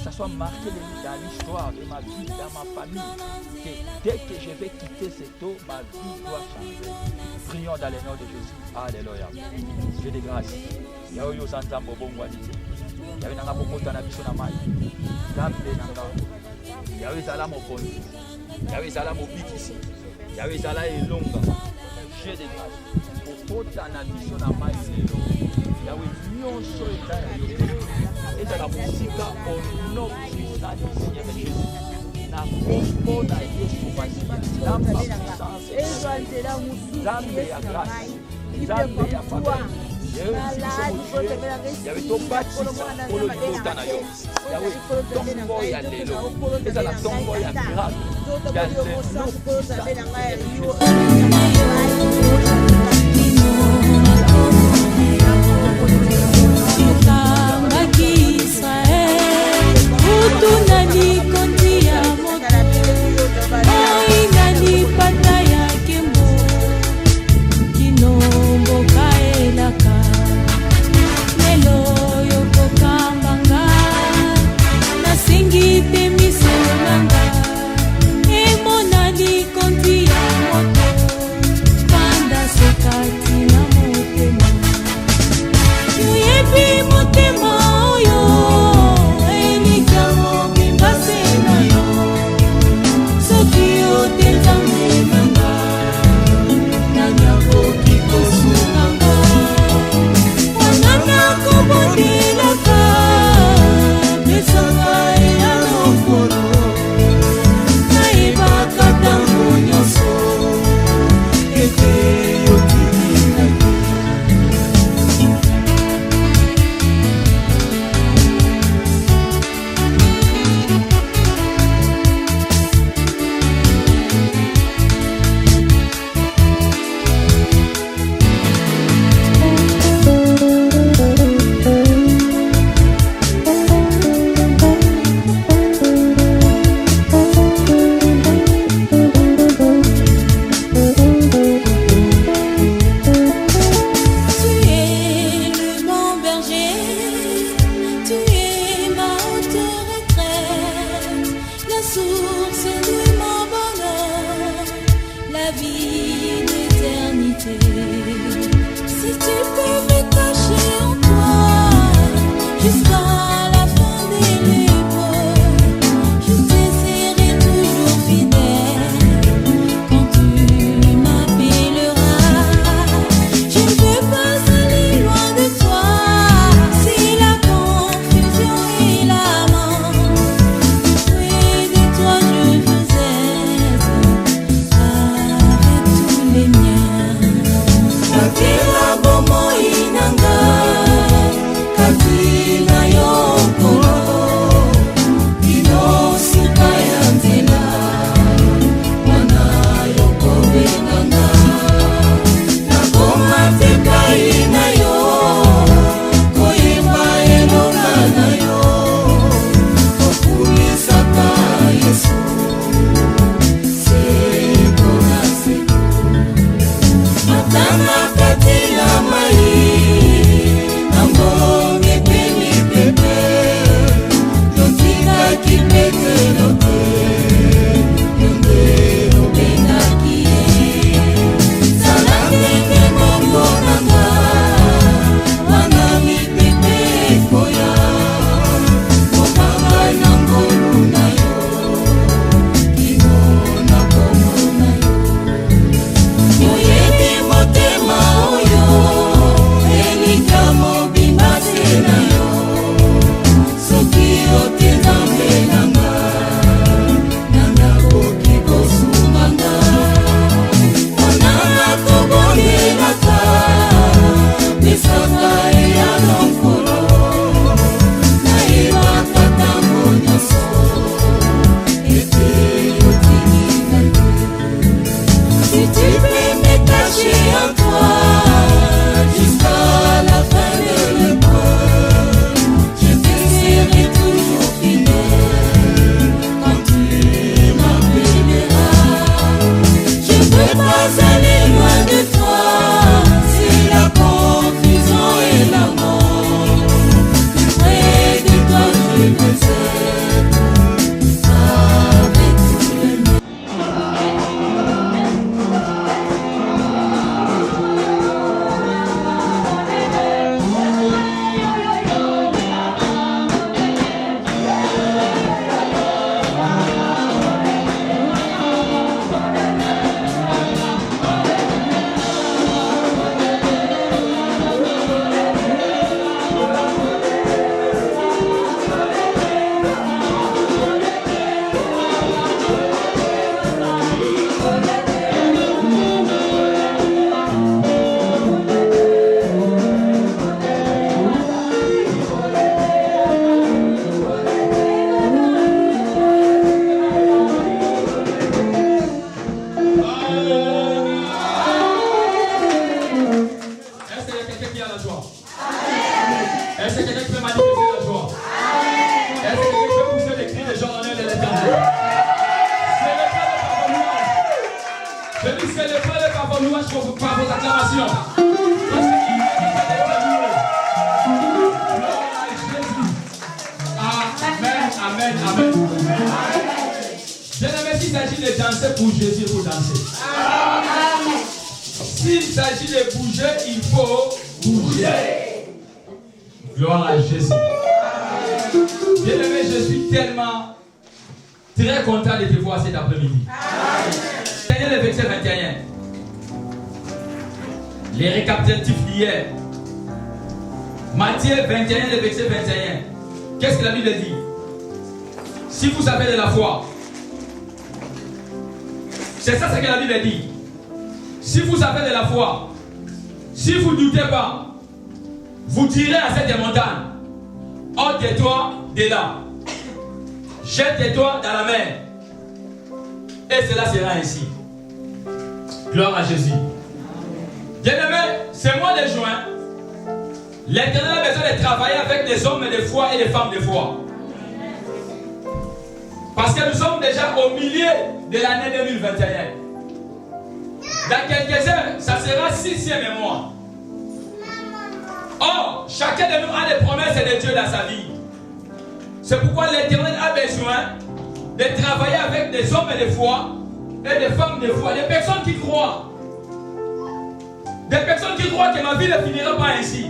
ça soit marqué dans l'histoire de ma vie, dans ma famille, que dès que je vais quitter cette eau, ma vie doit changer. Prions dans le nom de Jésus. Alléluia. Dieu de grâce. Yaoyo sanzambo bongwanite. Yawe nanga bokota na biso na mai. Gambe nanga. Yawe zala mokonzi. Yawe zala mobikisi. Yawe zala elonga. Dieu de grâce. Bokota na biso na mai lelo. Yawe nyonso eza ya yo. Eza la musika au nom puissant du Seigneur Jésus. Na kombo na Yesu Basi. Namba puissance. Zambe ya grâce. Zambe ya faveur. Yawe tobakisa kolo libota na yo. Yawe tombo ya lelo. Eza la tombo ya miracle. Ya lelo Est-ce que quelqu'un peut manifester la joie? Est-ce que quelqu'un peut pousser les cris de joie en l'honneur de l'Éternel? Je dis, ce n'est pas le par vos louanges, par vos acclamations. Parce qu'il est Amen, amen. Bien-aimé, s'il s'agit de danser pour Jésus, il faut danser. Amen. S'il s'agit de bouger, il faut bouger. Gloire à Jésus. Bien-aimé, je suis tellement très content de te voir cet après-midi. Daniel, le verset 21. Les récapitulatifs d'hier. Matthieu 21, le verset 21. Qu'est-ce que la Bible dit? Si vous avez de la foi, c'est ça ce que la Bible dit. Si vous avez de la foi, si vous ne doutez pas, vous direz à cette montagne, ôte-toi de là, jette-toi dans la mer, et cela sera ainsi. Gloire à Jésus. Bien-aimé, ce mois de juin, l'Éternel a besoin de travailler avec des hommes de foi et des femmes de foi. Parce que nous sommes déjà au milieu de l'année 2021. Dans quelques heures, ça sera 6e mois. Or, chacun de nous a des promesses de Dieu dans sa vie. C'est pourquoi l'Éternel a besoin de travailler avec des hommes de foi et des femmes de foi, des personnes qui croient. Des personnes qui croient que ma vie ne finira pas ainsi.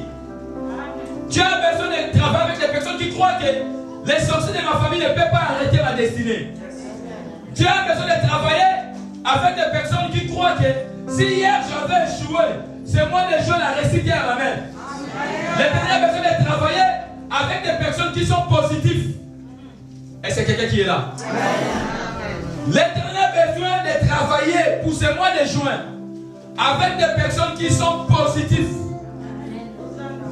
Tu as besoin de travailler avec des personnes qui croient que les sorciers de ma famille ne peuvent pas arrêter ma destinée. Tu as besoin de travailler avec des personnes qui croient que si hier j'avais échoué, c'est moi le jeu la réussite qui ramène. L'Éternel a besoin de travailler avec des personnes qui sont positives. Et c'est quelqu'un qui est là. L'Éternel a besoin de travailler pour ce mois de juin avec des personnes qui sont positives.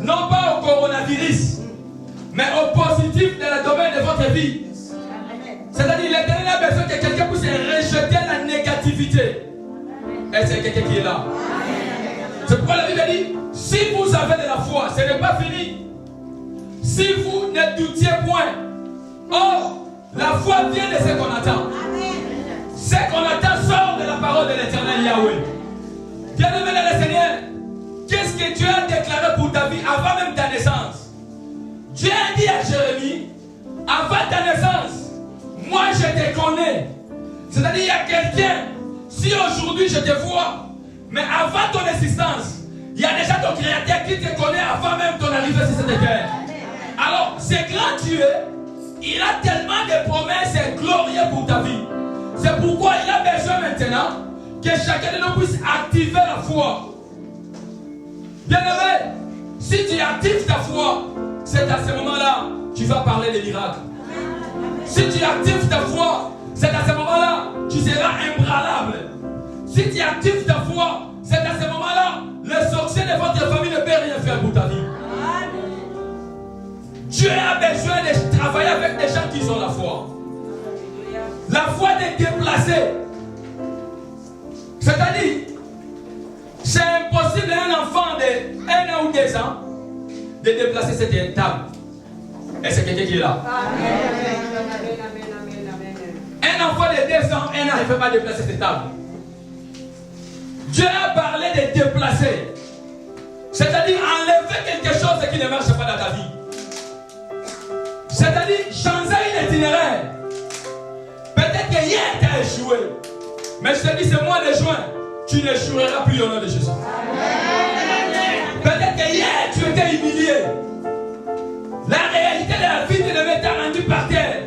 Non pas au coronavirus, mais au positif dans le domaine de votre vie. C'est-à-dire l'Éternel a besoin que quelqu'un puisse rejeter la négativité. Et c'est quelqu'un qui est là. C'est pourquoi la Bible dit, si vous avez de la foi, ce n'est pas fini. Si vous ne doutiez point. Or, la foi vient de ce qu'on attend. Ce qu'on attend sort de la parole de l'Éternel Yahweh. Bien-aimé dans le Seigneur, qu'est-ce que Dieu a déclaré pour ta vie avant même ta naissance? Dieu a dit à Jérémie, avant ta naissance, moi je te connais. C'est-à-dire, il y a quelqu'un, si aujourd'hui je te vois, mais avant ton existence, il y a déjà ton Créateur qui te connaît avant même ton arrivée sur cette terre. Alors, ce grand Dieu, il a tellement de promesses glorieuses pour ta vie. C'est pourquoi il a besoin maintenant que chacun de nous puisse activer la foi. Bien-aimé, si tu actives ta foi, c'est à ce moment-là tu vas parler des miracles. Si tu actives ta foi, c'est à ce moment-là tu seras imbranlable. Si tu actives ta foi, c'est à ce moment-là le sorcier de votre famille ne peut rien faire pour ta vie. Dieu a besoin de travailler avec des gens qui ont la foi. La foi de déplacer. C'est-à-dire, c'est impossible à un enfant de 1 an ou 2 ans de déplacer cette table. Et c'est quelqu'un qui est là. Un enfant de 2 ans, 1 an, il ne peut pas déplacer cette table. Dieu a parlé de déplacer. C'est-à-dire enlever quelque chose qui ne marche pas dans ta vie. C'est-à-dire changer un itinéraire. Peut-être que hier tu as échoué. Mais je te dis, ce mois de juin, tu n'échoueras plus au nom de Jésus. Peut-être que hier tu étais humilié. La réalité de la vie ne t'a rendu par terre.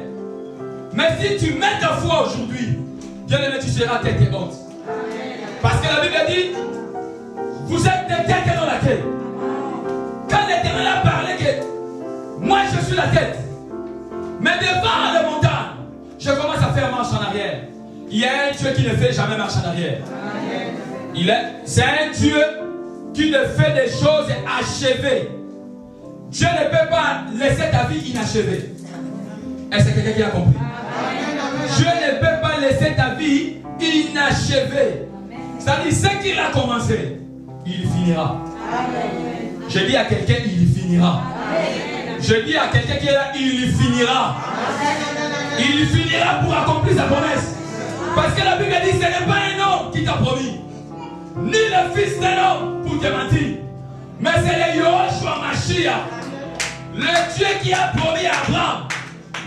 Mais si tu mets ta foi aujourd'hui, bien-aimé, tu seras tête et honte. Parce que la Bible dit, vous êtes des têtes dans la tête. Quand l'Éternel a parlé que moi je suis la tête, mais devant la montagne, je commence à faire marche en arrière. Il y a un Dieu qui ne fait jamais marche en arrière. C'est un Dieu qui ne fait des choses achevées. Dieu ne peut pas laisser ta vie inachevée. Est-ce que quelqu'un qui a compris? Dieu ne peut pas laisser ta vie inachevée. C'est-à-dire, ce qu'il a commencé, il finira. Je dis à quelqu'un, il finira. Je dis à quelqu'un qui est là, il y finira. Il y finira pour accomplir sa promesse. Parce que la Bible dit, ce n'est pas un homme qui t'a promis, ni le fils d'un homme pour te mentir, mais c'est le Yoshua Mashiach, le Dieu qui a promis à Abraham,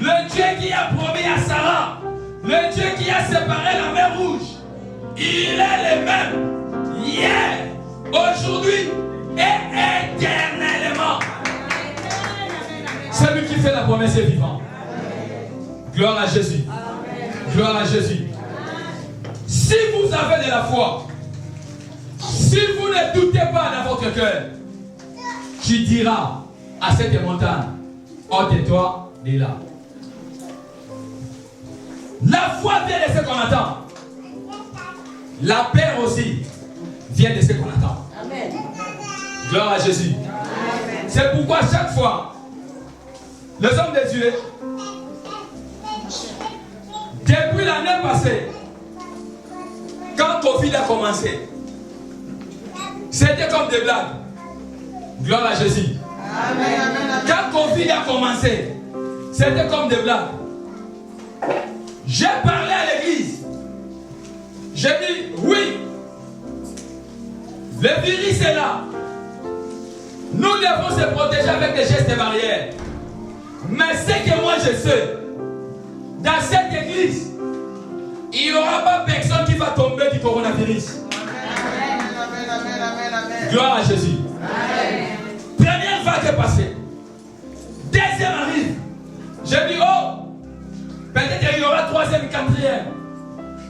le Dieu qui a promis à Sarah, le Dieu qui a séparé la mer Rouge. Il est le même hier, aujourd'hui et éternellement. Celui qui fait la promesse est vivant. Gloire à Jésus. Gloire à Jésus. Si vous avez de la foi, si vous ne doutez pas dans votre cœur, tu diras à cette montagne, ôte-toi de là. La foi vient de ce qu'on attend. La paix aussi vient de ce qu'on attend. Amen. Gloire à Jésus. C'est pourquoi chaque fois, les hommes de Dieu, depuis l'année passée, quand Covid a commencé, c'était comme des blagues. Gloire à Jésus. Amen. Quand Covid a commencé, c'était comme des blagues. J'ai parlé à l'église. J'ai dit, oui, le virus est là. Nous devons se protéger avec des gestes et barrières. Mais ce que moi je sais, dans cette église, il n'y aura pas personne qui va tomber du coronavirus. Amen. Gloire à Jésus. Amen. Première vague est passée. Deuxième arrive. J'ai dit, oh, peut-être qu'il y aura troisième, quatrième.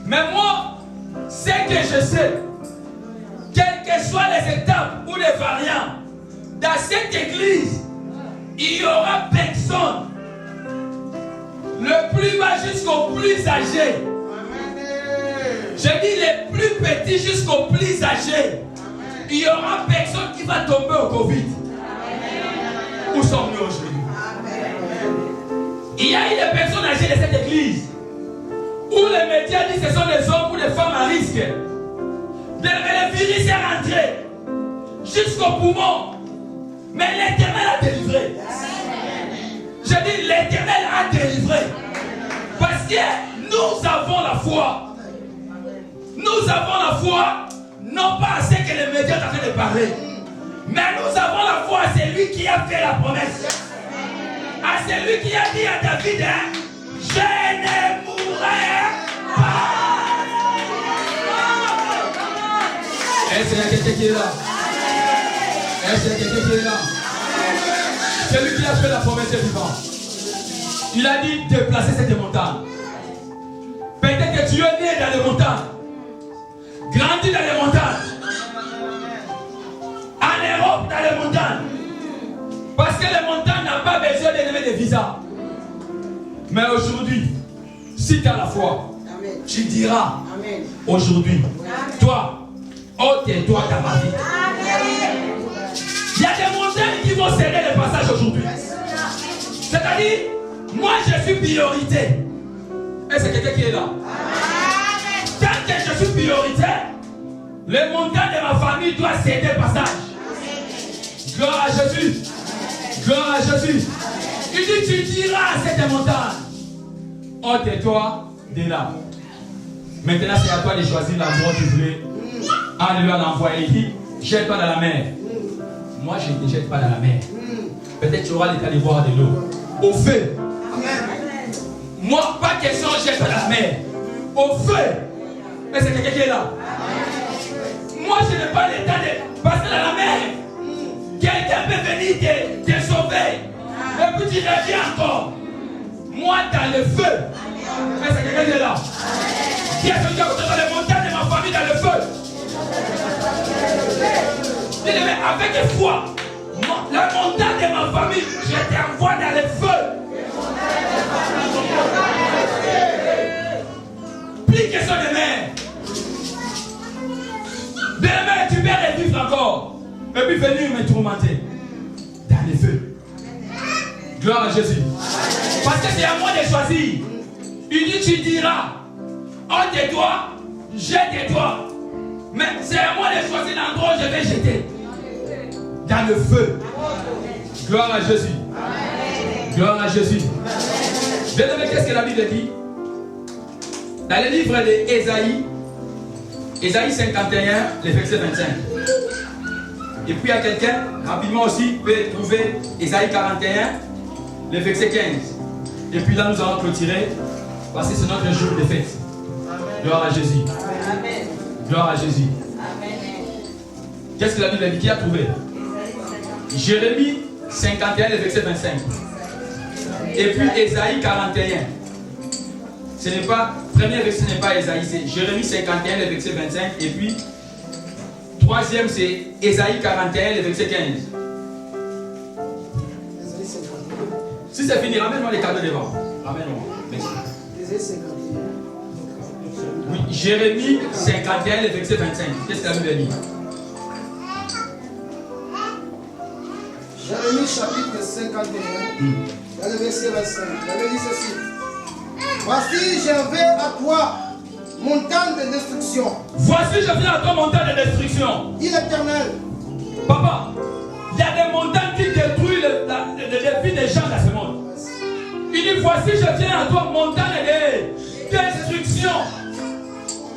Mais moi, ce que je sais, quelles que soient les étapes ou les variants, dans cette église, il n'y aura personne. Le plus bas jusqu'au plus âgé. Je dis les plus petits jusqu'au plus âgé. Il n'y aura personne qui va tomber au Covid. Où sommes-nous aujourd'hui? Il y a eu des personnes âgées de cette église où les médias disent que ce sont des hommes ou des femmes à risque. Le virus est rentré jusqu'au poumon. Mais l'Éternel a délivré. Je dis l'Éternel a délivré. Parce que nous avons la foi. Nous avons la foi, non pas à ce que les médias sont en train de parler, mais nous avons la foi à celui qui a fait la promesse. À celui qui a dit à David, hein, je ne mourrai pas. Est-ce qu'il y a quelqu'un qui est là? Est-ce qu'il y a quelqu'un qui est là? Celui qui a fait la promesse est vivant. Il a dit déplacer cette montagne. Peut-être que tu es né dans les montagnes, grandi dans les montagnes, en Europe dans les montagnes, parce que les montagnes n'ont pas besoin de visa. Mais aujourd'hui, si tu as la foi, amen, tu diras aujourd'hui, toi, ôte-toi ta ma vie. Il y a des montagnes qui vont céder le passage aujourd'hui. C'est-à-dire, moi je suis priorité. Et c'est quelqu'un qui est là. Tant que je suis priorité, les montagnes de ma famille doivent céder le passage. Gloire à Jésus. Gloire à Jésus. Il dit, tu diras à cette montagne, ôte-toi de là. Maintenant, c'est à toi de choisir l'endroit que tu voulais. Alléluia, l'envoyer. Il dit, jette-toi dans la mer. Moi, je ne te jette pas dans la mer. Peut-être tu auras l'état de boire de l'eau. Au feu. Moi, pas question, jette dans la mer. Au feu. Mais c'est quelqu'un qui est là. Moi, je n'ai pas l'état de passer dans la mer. Quelqu'un peut venir te sauver. Et puis tu reviens encore. Moi, dans le feu. Mais c'est quelqu'un qui est là. Qui a celui qui a dans les montagnes de ma famille dans le feu. Avec foi, la montagne de ma famille, je t'envoie dans le feu. Plus question de mer. Demain, tu peux revivre encore. Et puis venir me tourmenter. Dans le feu. Gloire à Jésus. Parce que c'est à moi de choisir. Il dit, tu diras, ôte-toi, jette-toi. Mais c'est à moi de choisir l'endroit où je vais jeter. Dans le feu. Gloire à Jésus. Gloire à Jésus. Bien aimé, qu'est-ce que la Bible dit? Dans le livre d'Ésaïe, Ésaïe 51, le verset 25. Et puis il y a quelqu'un, rapidement aussi, peut trouver Ésaïe 41, le verset 15. Et puis là, nous allons clôturer, parce que c'est notre jour de fête. Gloire à Jésus. Amen. Gloire à Jésus. Amen. Qu'est-ce que la Bible dit? Qui a trouvé? Jérémie 51, le verset 25. Et puis Ésaïe 41. Ce n'est pas, premier verset n'est pas Ésaïe, c'est Jérémie 51, le verset 25. Et puis, troisième, c'est Ésaïe 41, le verset 15. Si c'est fini, ramène-moi les cadeaux devant. Ramène-moi. Merci. Oui, Jérémie 51, le verset 25. Qu'est-ce que la Bible dit? Jérémie chapitre 51, dans le verset 25. La Bible dit ceci. Voici, je vais à toi, montagne de destruction. Voici, je viens à toi, montagne de destruction. Dit l'Éternel. Papa, il y a des montagnes qui détruisent les vies des gens dans ce monde. Il dit, voici, je viens à toi, montagne de destruction.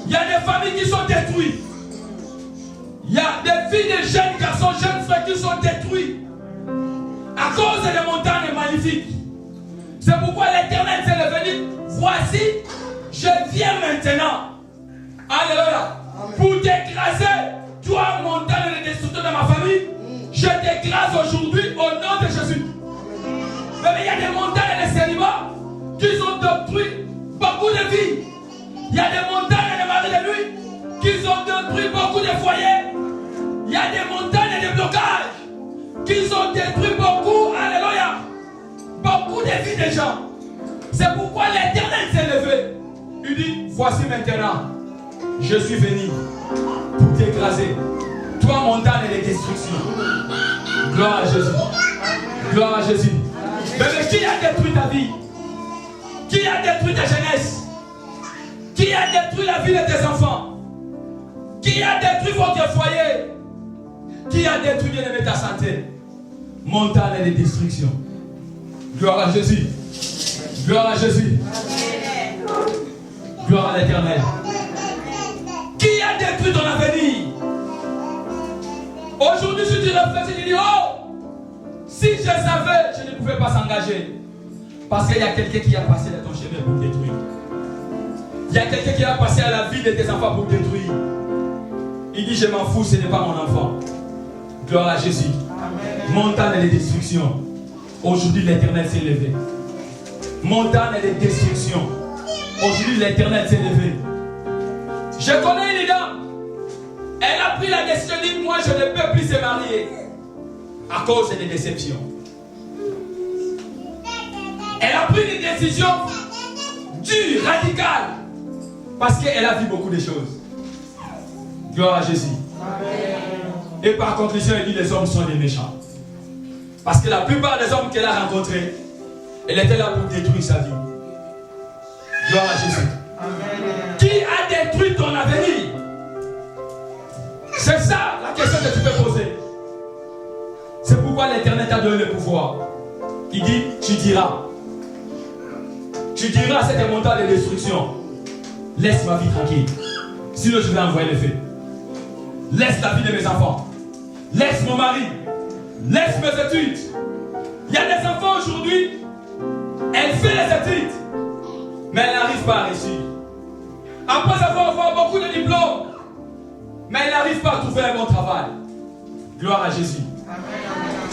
Il y a des familles qui sont détruites. Il y a des filles, des jeunes garçons, jeunes frères qui sont détruits à cause des montagnes magnifiques. C'est pourquoi l'Éternel s'est levé. Voici, je viens maintenant. Alléluia. Pour t'écraser, toi, montagne de destruction de ma famille. Je t'écrase aujourd'hui au nom de Jésus. Mais il y a des montagnes de célibat qui ont détruit beaucoup de vies. Il y a des montagnes de maris de nuit qui ont détruit beaucoup de foyers. Il y a des montagnes de blocages qui ont détruit beaucoup, alléluia, beaucoup de vies des gens. C'est pourquoi l'Éternel s'est levé. Il dit, voici maintenant, je suis venu pour t'écraser. Toi, montagne de destruction. Gloire à Jésus. Gloire à Jésus. Mais qui a détruit ta vie? Qui a détruit ta jeunesse? Qui a détruit la vie de tes enfants? Qui a détruit votre foyer? Qui a détruit ta santé? Montagne de destruction. Gloire à Jésus. Gloire à Jésus. Gloire à l'Éternel. Qui a détruit ton avenir? Aujourd'hui, si tu réfléchis, tu dis, oh, si je savais, je ne pouvais pas s'engager. Parce qu'il y a quelqu'un qui a passé dans ton chemin pour détruire. Il y a quelqu'un qui a passé à la vie de tes enfants pour détruire. Il dit, je m'en fous, ce n'est pas mon enfant. Gloire à Jésus. Amen. Montagne de destruction. Aujourd'hui, l'Éternel s'est levé. Montagne de destruction. Aujourd'hui, l'Éternel s'est levé. Je connais une dame. Elle a pris la décision de dire, moi, je ne peux plus se marier. À cause des déceptions. Elle a pris une décision dure, radicale. Parce qu'elle a vu beaucoup de choses. Gloire à Jésus. Amen. Et par conclusion, elle dit les hommes sont des méchants. Parce que la plupart des hommes qu'elle a rencontrés, elle était là pour détruire sa vie. Gloire à Jésus. Amen. Qui a détruit ton avenir? C'est ça la question que tu peux poser. C'est pourquoi l'Éternel t'a donné le pouvoir. Il dit, tu diras. Tu diras à cette montagne de destruction, laisse ma vie tranquille. Sinon je vais envoyer le feu. Laisse la vie de mes enfants. Laisse mon mari. Laisse mes études. Il y a des enfants aujourd'hui, elle fait les études, mais elle n'arrive pas à réussir. Après avoir beaucoup de diplômes, mais elle n'arrive pas à trouver un bon travail. Gloire à Jésus.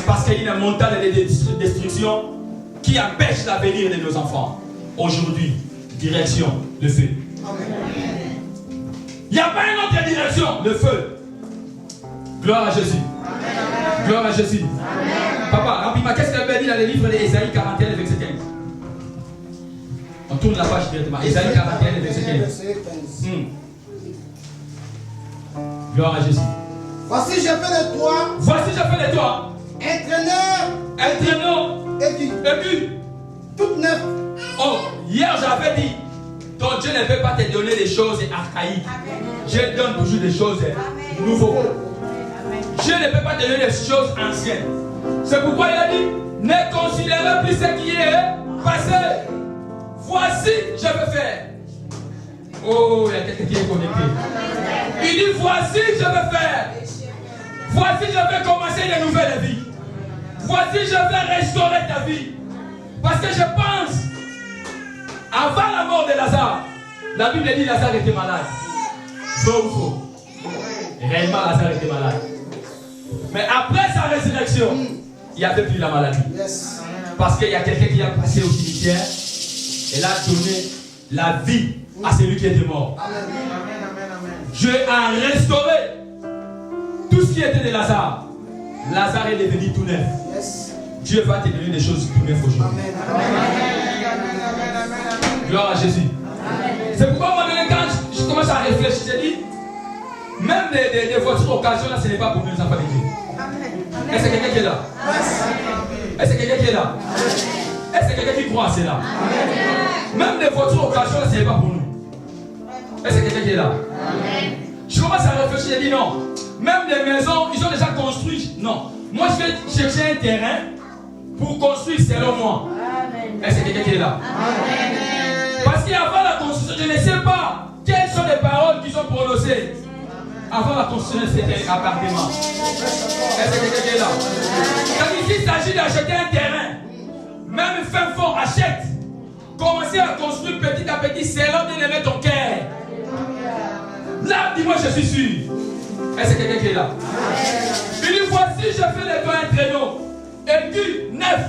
Parce qu'il y a une montagne de destruction qui empêche l'avenir de nos enfants. Aujourd'hui, direction, le feu. Il n'y a pas une autre direction, le feu. Gloire à Jésus. Amen. Gloire à Jésus. Amen. Papa, rapidement, qu'est-ce qu'elle avait dit dans le livre d'Ésaïe 41, verset 15? On tourne la page directement. Ésaïe 41, verset 15. Gloire à Jésus. Voici, je fais de toi. Voici, je fais de toi. Entraîneur. Aigu. Toute neuve. Oh, hier j'avais dit, ton Dieu ne peut pas te donner des choses archaïques. Je donne toujours des choses nouvelles. Dieu ne peut pas te donner des choses anciennes. C'est pourquoi il a dit, Ne considérez plus ce qui est passé. Voici, je veux faire. Oh, il y a quelqu'un qui est connecté. Il dit, voici, je veux faire. Voici, je vais commencer une nouvelle vie. Voici, je vais restaurer ta vie. Parce que je pense, avant la mort de Lazare, la Bible dit Lazare était malade. Faux ou faux? Réellement, Lazare était malade. Mais après sa résurrection, il n'y avait plus la maladie. Parce qu'il y a quelqu'un qui a passé au cimetière et l'a donné la vie à celui qui était mort. Dieu a restauré tout ce qui était de Lazare. Lazare est devenu tout neuf. Dieu va te donner des choses tout neuves aujourd'hui. Gloire à Jésus. C'est pourquoi à un moment donné, quand je commence à réfléchir, je dis, même des voitures occasion là, ce n'est pas pour nous les enfants de Dieu. Est-ce que quelqu'un qui est là? Est-ce que quelqu'un qui est là? Est-ce que quelqu'un qui croit à cela? Même les voitures occasion là, ce n'est pas pour nous. Est-ce que quelqu'un qui est là? Je commence à réfléchir, je dis non. Même les maisons, ils ont déjà construit. Non. Moi, je vais chercher un terrain pour construire selon moi. Est-ce que quelqu'un qui est là? Parce qu'avant la construction, je ne sais pas quelles sont les paroles qui sont prononcées. Avant la construction, c'était un appartement. Est-ce que quelqu'un qui est là? Donc ici, il s'agit d'acheter un terrain. Même fin fort, achète. Commencez à construire petit à petit selon d'élever ton cœur. Là, dis-moi, je suis sûr. Est-ce que quelqu'un qui est là? Une fois, si je fais les doigts un traîneau, aigu, neuf.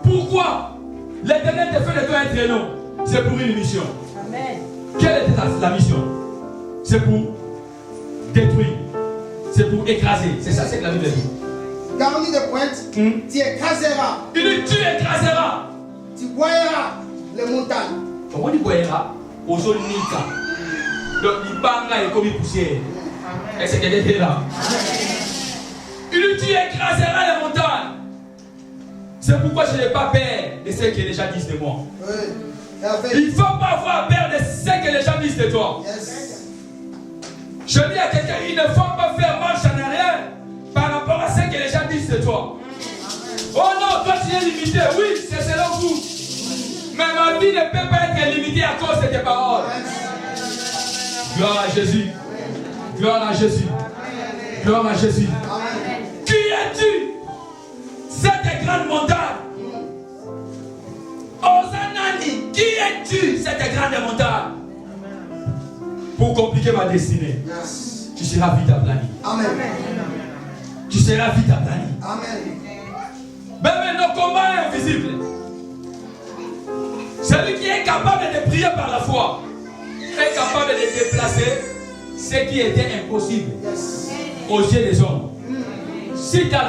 Pourquoi l'Éternel te fait les doigts un traîneau? C'est pour une mission. Amen. Quelle était la mission? C'est pour détruire. C'est pour écraser. C'est ça, c'est que la Bible dit. Garni de pointe, tu écraseras. Il dit, tu écraseras. Tu boiras les montagnes. Comment tu boiras? Aux zones nika. Donc, il banga et comme il poussière. Est-ce que quelqu'un est là? Il dit, tu écraseras les montagnes. C'est pourquoi je n'ai pas peur de ce que les gens disent de moi. Il ne faut pas avoir peur de ce que les gens disent de toi. Je dis à quelqu'un, il ne faut pas faire marche en arrière par rapport à ce que les gens disent de toi. Oh non, toi tu es limité. Oui, c'est selon vous. Mais ma vie ne peut pas être limitée à cause de tes paroles. Gloire à Jésus. Gloire à Jésus. Gloire à Jésus. Qui es-tu? Cette grande montagne. Osanani, qui es-tu? Cette grande montagne. Pour compliquer ma destinée. Tu seras vite aplani. Amen. Tu seras vite aplani. Amen. Mais nos combats invisibles. Celui qui est capable de prier par la foi est capable de déplacer ce qui était impossible aux yeux des hommes. Si tu as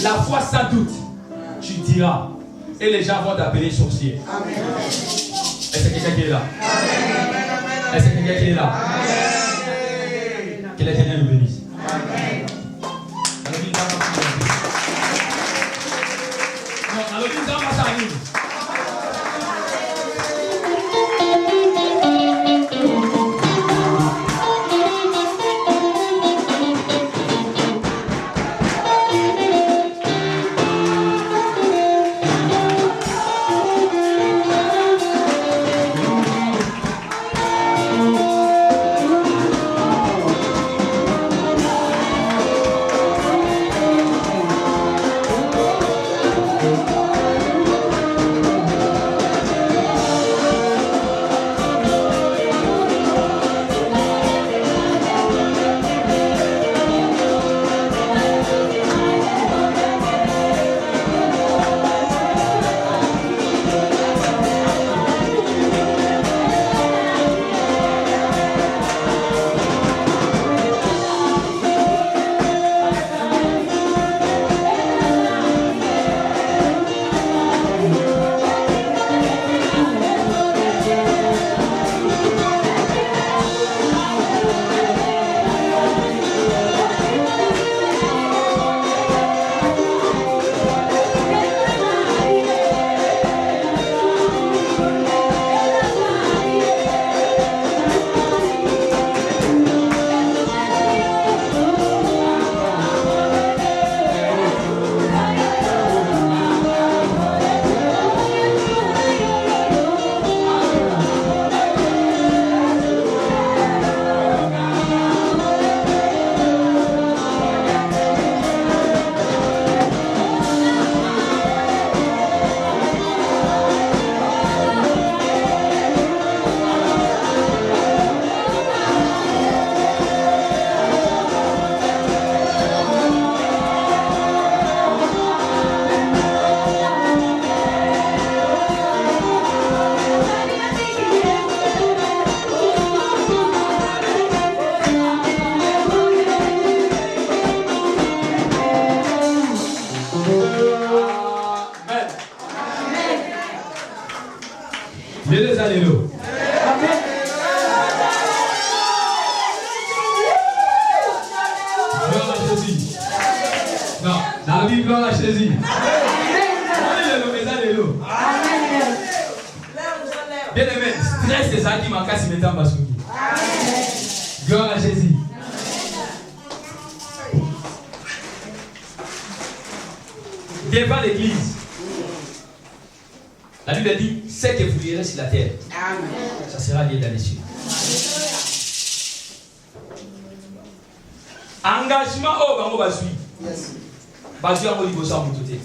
la foi sans doute, tu diras et les gens vont t'appeler sorcier. Est-ce que quelqu'un qui est là? Est-ce que quelqu'un qui est là? Que l'Éternel nous bénisse. Alors, nous allons passer à nous. Je les alléluia. Gloire à Jésus. Non, dans la Bible, gloire à Jésus. Alléluia. Bien aimé, stress c'est ça qui m'a cassé mes temps basouki. Gloire à Jésus. Devant l'église, la Bible dit, ce que vous lirez sur la terre, ça sera lié dans les cieux. Engagement au bango basui. Basui en niveau sans moutoté.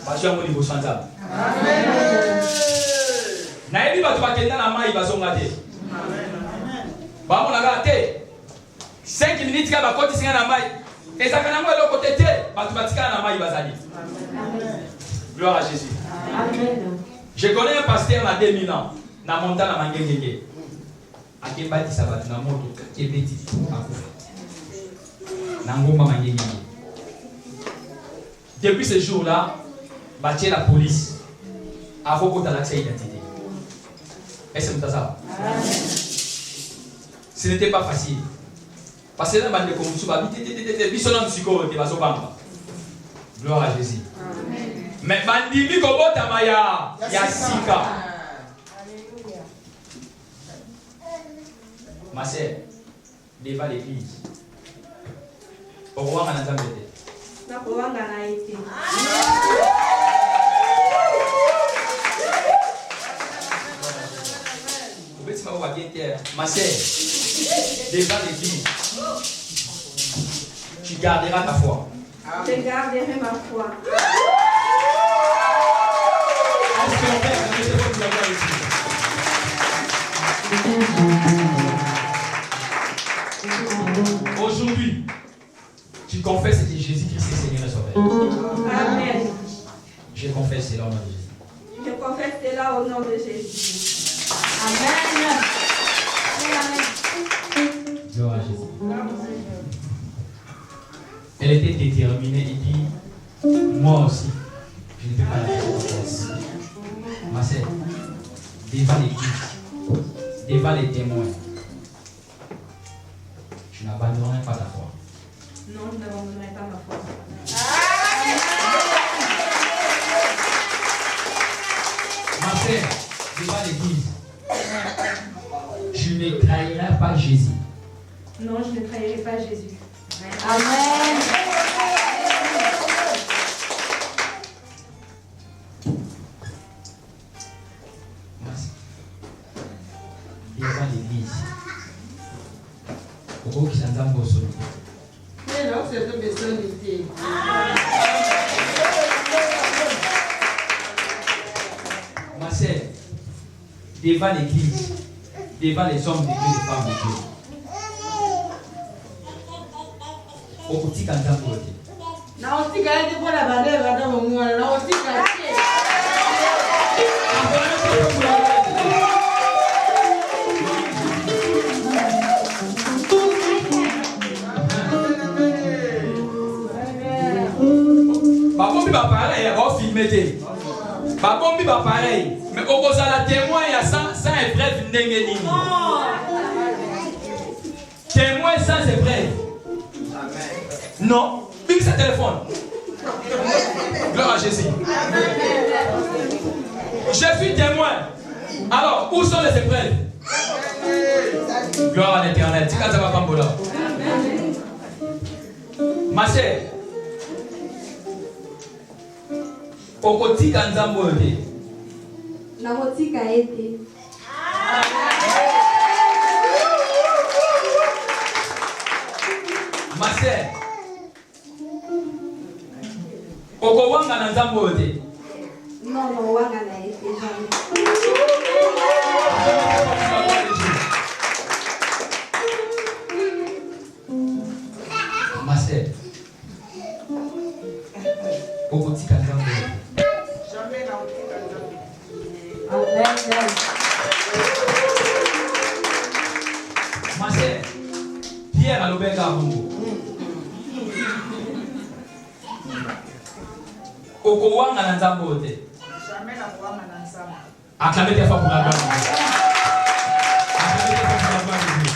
Basui en niveau sans table. Naïbi batu bakenda na mai bazonga te. Ba mona ga te. 5 minutes ka bakoti singa na mai. Ezaka na ngwe loko tete, batu batika na mai bazali. Gloire à Jésus. Amen. Je connais un pasteur à 2000 ans, na montagne à Mangengenge. Akebati sabatu na moto, kebeti akufa. Na ngomba Mangengenge. Depuis ce jour-là, bâtir la police a recours à l'accès à l'identité. Est-ce que ça? Ce n'était pas facile. Parce que là, bande de Komutsu, gloire à Jésus. Mais bandimi kobota maya yasika. Ma sœur, devant l'église. Au roi Manazam Bete. Ma sœur, devant l'église, tu garderas ta foi. Je garderai ma foi. Est-ce que Père, je sais pas si tu vas voir ici. Aujourd'hui, tu confesses que Jésus-Christ est Seigneur et Sauveur. Amen. Je confesse cela au nom de Jésus. Je confesse cela au nom de Jésus. Amen. Gloire à Jésus. Elle était déterminée et dit, moi aussi, je ne peux pas la faire confiance. Ma sœur, devant l'église, devant les témoins, je n'abandonnerai pas ta foi. Non, je n'abandonnerai pas ma foi. Ma sœur, devant l'église, je ne trahirai pas Jésus. Non, je ne trahirai pas Jésus. Amen. Devant l'église, au qui s'entend au sol. Mais non, c'est une personne qui Ma sœur, devant l'église, devant les hommes de Dieu, les femmes de Dieu. Au petit canton pour eux. na otika yake kwa la baadaye baada mwana na otika yake Babombi ba pareil, on filme té. Babombi ba pareil, mais au cause la témoin il y a sans épreuve ndenge nini. Témoin sans épreuve. Non, bim ce téléphone. Gloire à Jésus. Je suis témoin. Alors, où sont les épreuves? Gloire à l'Éternel. Tika ça va pas mbola. Ma sœur, okotika nzambo yote. Nakotika ete. Ma sœur, okowanga na nzambo yote. Non, non, wanga na ete jamais. Ma sœur, okotika nzambo yote. jamais na otika nzambe. Amen. Ma sœur, Pierre alobeka Mungu. Okowanga na nzambo yote. Jamais na kuama na nsama. Acclamez très fort pour la gloire de Dieu. Acclamez très fort pour la gloire de Dieu.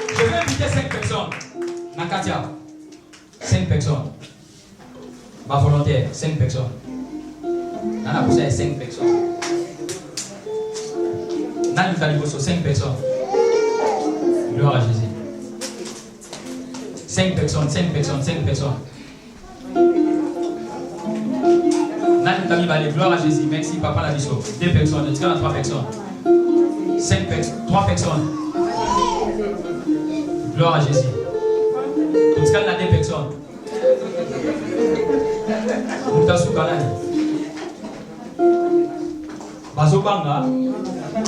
Je vais inviter 5 personnes. Nakatia. 5 personnes. Ma volontaire, 5 personnes. Nana Poussa, 5 personnes. Nana Kaliboso, 5 personnes. Gloire à Jésus. 5 personnes, 5 personnes, 5 personnes. Nana Kalibalé, gloire à Jésus. Merci, Papa Labiso. 2 personnes, en tout cas 3 personnes. 5 personnes, 3 personnes. Gloire à Jésus. En tout cas, il y a 2 personnes. Moutassou Kanani. Bazobanga.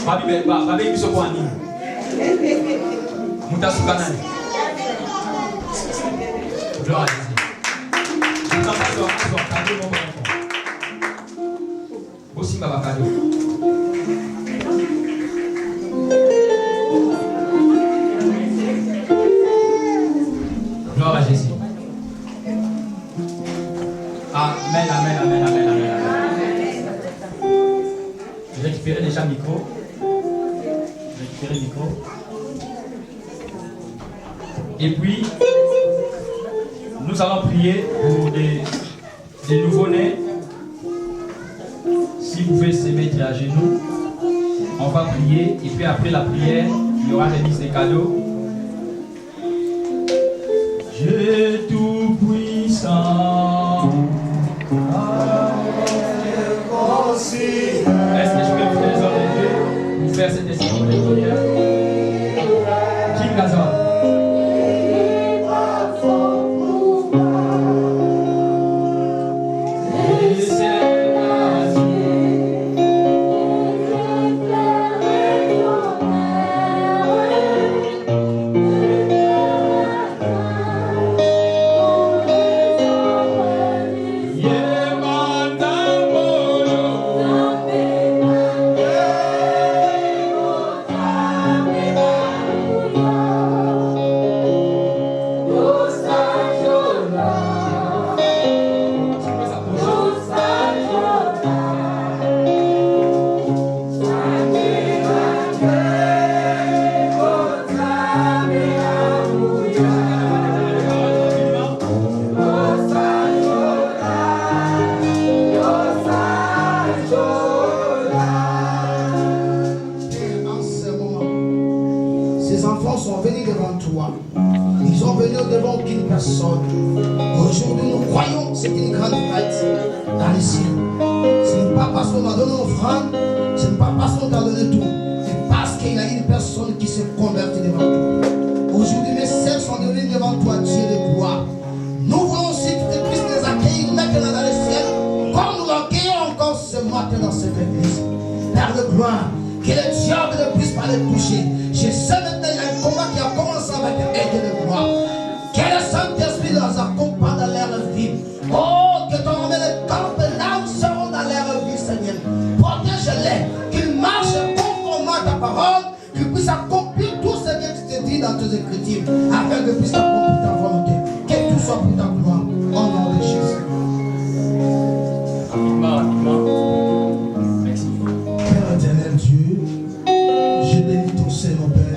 Babi Bisokwani. Moutassou Kanani. Gloire à Jésus. Nous avons cadeau, mon enfant. Aussi, ma cadeau. Gloire à Jésus. Amen, amen, amen, amen, amen, amen. Je vais récupérer déjà le micro. Et puis, nous allons prier pour des nouveau-nés. Si vous pouvez se mettre à genoux, on va prier. Et puis après la prière, il y aura remise des cadeaux. Dieu tout-puissant. Est-ce que je peux prier les hommes de Dieu pour faire cette décision de prière? Qui Gazon? Aujourd'hui, nous croyons que c'est une grande fête dans les cieux. Ce n'est pas parce qu'on a donné l'offrande, ce n'est pas parce qu'on t'a donné tout, c'est parce qu'il y a une personne qui s'est convertie devant toi. Aujourd'hui, mes sœurs sont devenues devant toi, Dieu de gloire. Nous voulons aussi que tu puisses les accueillir maintenant dans les cieux, comme nous l'accueillons encore ce matin dans cette église. Père de gloire, que le diable ne puisse pas les toucher. Je sais maintenant qu'il y a un combat qui a commencé avec l'aide de gloire. Que le Saint-Esprit les accompagne dans leur vie. Oh, que ton nom les campe là où seront dans leur vie, Seigneur. Protège-les, qu'ils marchent conformément à ta parole, qu'ils puissent accomplir tout ce que tu te dis dans tes écritures, afin qu'ils puissent accomplir ta volonté. Que tout soit pour ta gloire, au nom de Jésus. Merci. Père éternel Dieu, je bénis ton Seigneur, Père.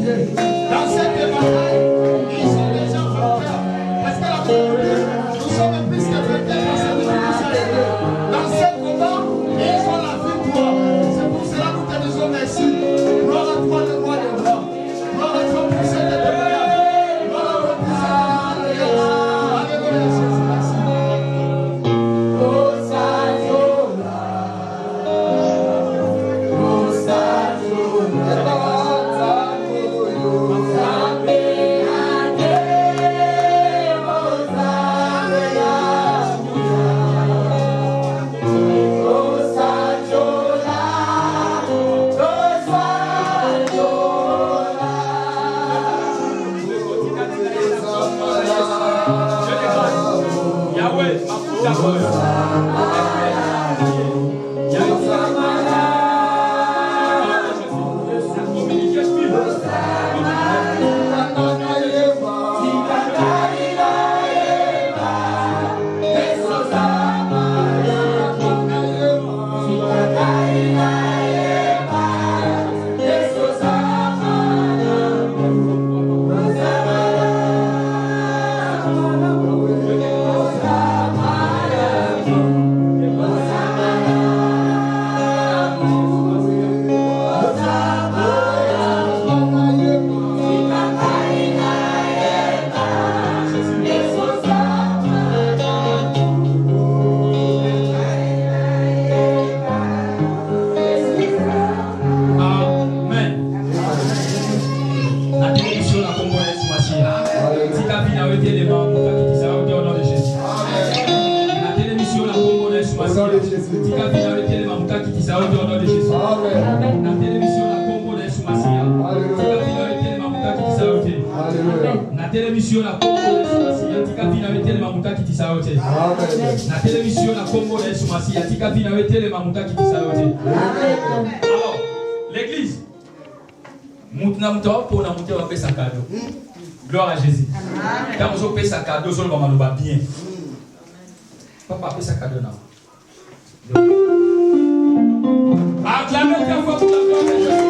Dans cette bataille, ils sont déjà vainqueurs. Parce que la communauté, nous sommes plus que vainqueurs dans cette bataille. Dans ce combat, ils ont la victoire. C'est pour cela que nous te disons merci. Gloire à toi, le roi des rois. Gloire à toi pour cette témoignage. Gloire à toi pour cette témoignage. Alléluia, Jésus, merci. Alors, l'église, gloire à Jésus. Quand on paye sa cadeau, on va bien. Papa paye sa cadeau now. Acclamez très fort pour la gloire de Jésus.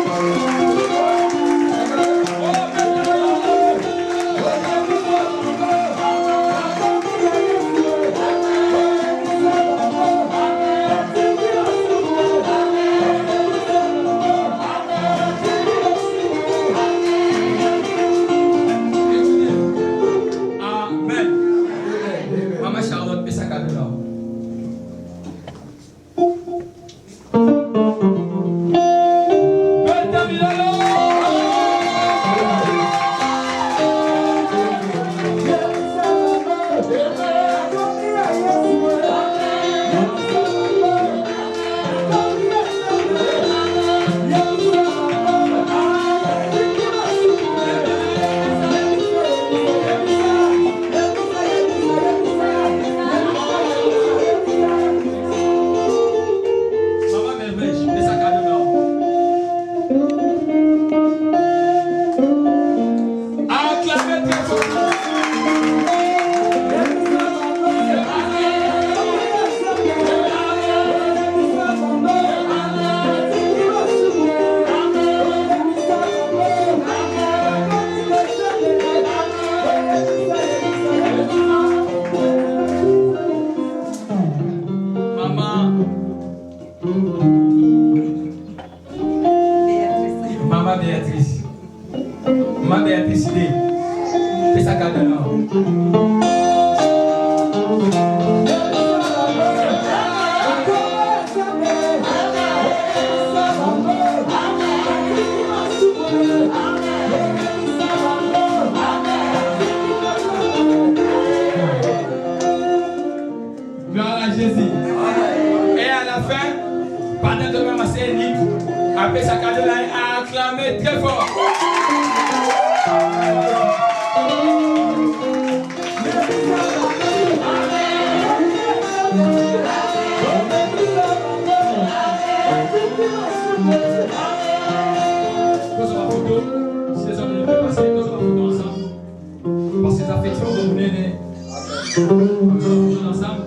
Ensemble,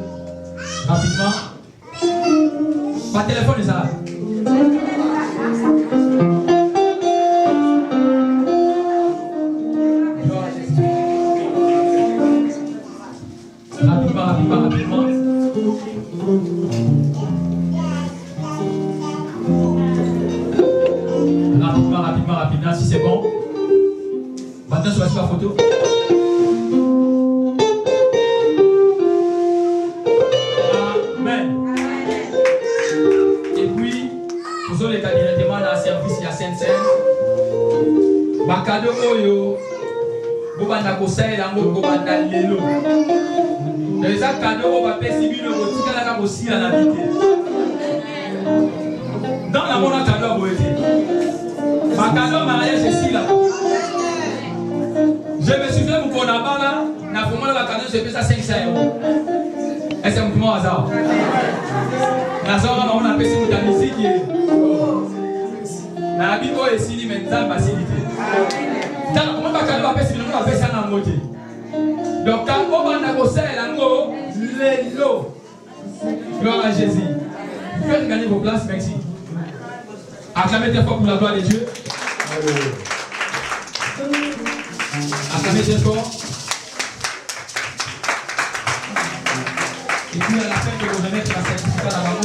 rapidement. Par téléphone, ça. Maintenant, sur la photo. Amen. Et puis, vous allez directement dans le service, il y a Sainte-Seine. Ma cadeau, vous allez conseiller la mot, vous allez l'élo. Les cadeaux, vous allez payer aussi la navité. Dans la monnaie cadeau, vous allez. Ma cadeau, mariage, c'est ici là. Je me souviens de mon là, na pour moi, la cadeau, je paye ça 500 €. Est-ce que c'est un hasard? La soeur, on a payé la musique. La Bible est ici, mais dans la facilité. Comment va cadeau, on va payer ça dans le mot. Donc, quand on va négocier, les lots. Gloire à Jésus. Vous pouvez gagner vos places, merci. Acclamez très fort pour la gloire de Dieu. Acclamez très fort. Et puis à la fin, je vais remettre la certificat dans la main.